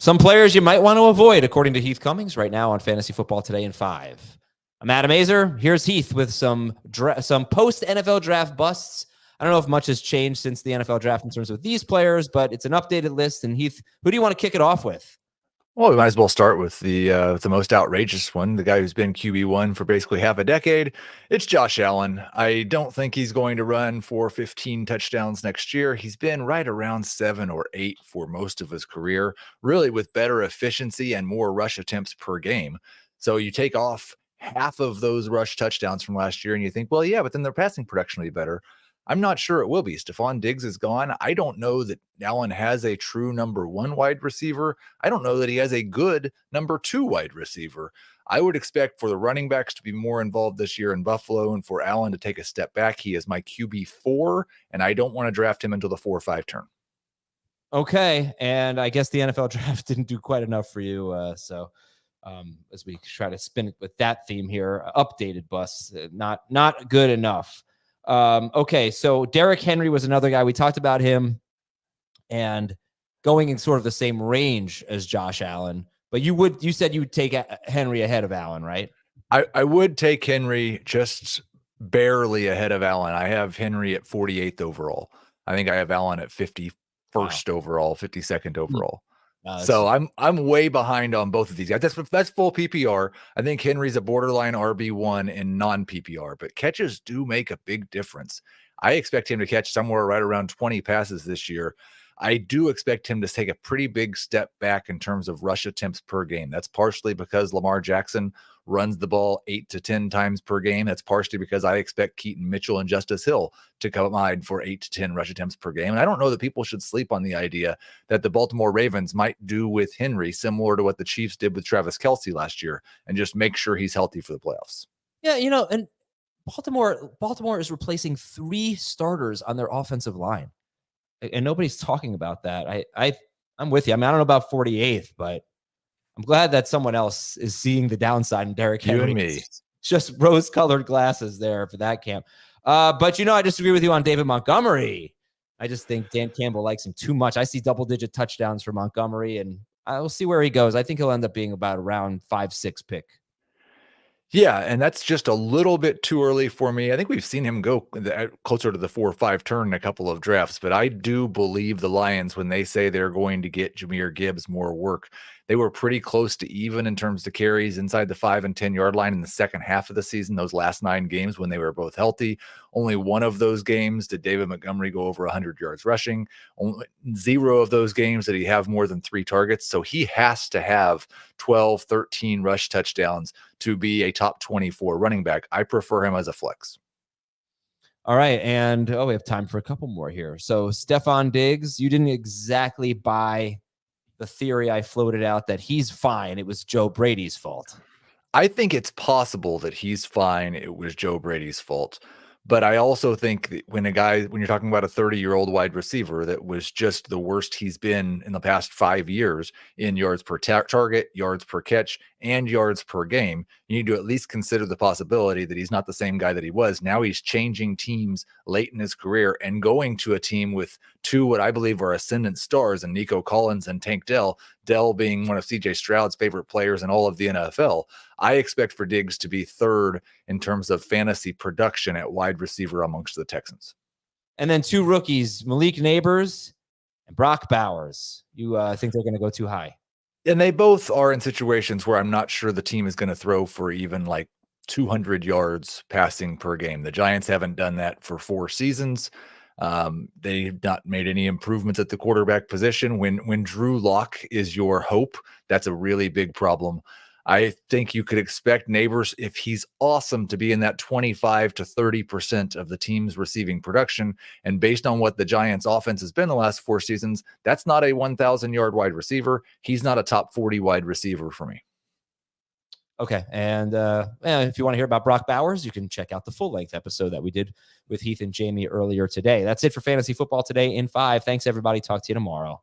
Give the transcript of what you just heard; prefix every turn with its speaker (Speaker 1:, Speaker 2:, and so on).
Speaker 1: Some players you might want to avoid, according to Heath Cummings, right now on Fantasy Football Today in 5. I'm Adam Azer. Here's Heath with some post-NFL draft busts. I don't know if much has changed since the NFL draft in terms of these players, but it's an updated list. And Heath, who do you want to kick it off with?
Speaker 2: Well, we might as well start with the most outrageous one, the guy who's been QB1 for basically half a decade. It's Josh Allen. I don't think he's going to run for 15 touchdowns next year. He's been right around 7 or 8 for most of his career, really with better efficiency and more rush attempts per game. So you take off half of those rush touchdowns from last year and you think, well, yeah, but then their passing production will be better. I'm not sure it will be. Stephon Diggs is gone. I don't know that Allen has a true number 1 wide receiver. I don't know that he has a good number 2 wide receiver. I would expect for the running backs to be more involved this year in Buffalo and for Allen to take a step back. He is my QB4, and I don't want to draft him until the 4 or 5 turn.
Speaker 1: Okay, and I guess the NFL draft didn't do quite enough for you. As we try to spin it with that theme here, updated busts, not good enough. Okay, so Derrick Henry was another guy. We talked about him and going in sort of the same range as Josh Allen, but you said you would take Henry ahead of Allen, right?
Speaker 2: I would take Henry just barely ahead of Allen. I have Henry at 48th overall. I think I have Allen at 51st overall, 52nd overall. So I'm way behind on both of these guys. That's full PPR. I think Henry's a borderline RB1 in non-PPR, but catches do make a big difference. I expect him to catch somewhere right around 20 passes this year. I do expect him to take a pretty big step back in terms of rush attempts per game. That's partially because Lamar Jackson runs the ball 8 to 10 times per game. That's partially because I expect Keaton Mitchell and Justice Hill to combine for 8 to 10 rush attempts per game. And I don't know that people should sleep on the idea that the Baltimore Ravens might do with Henry similar to what the Chiefs did with Travis Kelce last year and just make sure he's healthy for the playoffs.
Speaker 1: Yeah, and Baltimore is replacing 3 starters on their offensive line. And nobody's talking about that. I'm with you. I mean, I don't know about 48th, but I'm glad that someone else is seeing the downside in Derrick Henry.
Speaker 2: You and me.
Speaker 1: It's just rose-colored glasses there for that camp. But, I disagree with you on David Montgomery. I just think Dan Campbell likes him too much. I see double-digit touchdowns for Montgomery, and I'll see where he goes. I think he'll end up being about around 5-6 pick.
Speaker 2: Yeah, and that's just a little bit too early for me. I think we've seen him go closer to the 4 or 5 turn in a couple of drafts, but I do believe the Lions, when they say they're going to get Jahmyr Gibbs more work, they were pretty close to even in terms of carries inside the 5 and 10 yard line in the second half of the season, those last 9 games when they were both healthy. Only one of those games did David Montgomery go over 100 yards rushing. Only 0 of those games did he have more than 3 targets. So he has to have 12, 13 rush touchdowns to be a top 24 running back. I prefer him as a flex.
Speaker 1: All right, and we have time for a couple more here. So Stephon Diggs, you didn't exactly buy the theory I floated out that he's fine. It was Joe Brady's fault.
Speaker 2: I think it's possible that he's fine. It was Joe Brady's fault. But I also think that when you're talking about a 30-year-old wide receiver that was just the worst he's been in the past 5 years in yards per target, yards per catch, and yards per game, you need to at least consider the possibility that he's not the same guy that he was. Now he's changing teams late in his career and going to a team with 2 what I believe are ascendant stars in Nico Collins and Tank Dell being one of CJ Stroud's favorite players in all of the NFL. I expect for Diggs to be 3rd in terms of fantasy production at wide receiver amongst the Texans.
Speaker 1: And then 2 rookies, Malik Neighbors and Brock Bowers. You think they're going to go too high?
Speaker 2: And they both are in situations where I'm not sure the team is going to throw for even like 200 yards passing per game. The Giants haven't done that for 4 seasons. They've not made any improvements at the quarterback position. When Drew Lock is your hope, that's a really big problem. I think you could expect Neighbors, if he's awesome, to be in that 25 to 30% of the team's receiving production. And based on what the Giants offense has been the last 4 seasons, that's not a 1,000-yard wide receiver. He's not a top 40 wide receiver for me.
Speaker 1: Okay. And if you want to hear about Brock Bowers, you can check out the full-length episode that we did with Heath and Jamie earlier today. That's it for Fantasy Football Today in 5. Thanks, everybody. Talk to you tomorrow.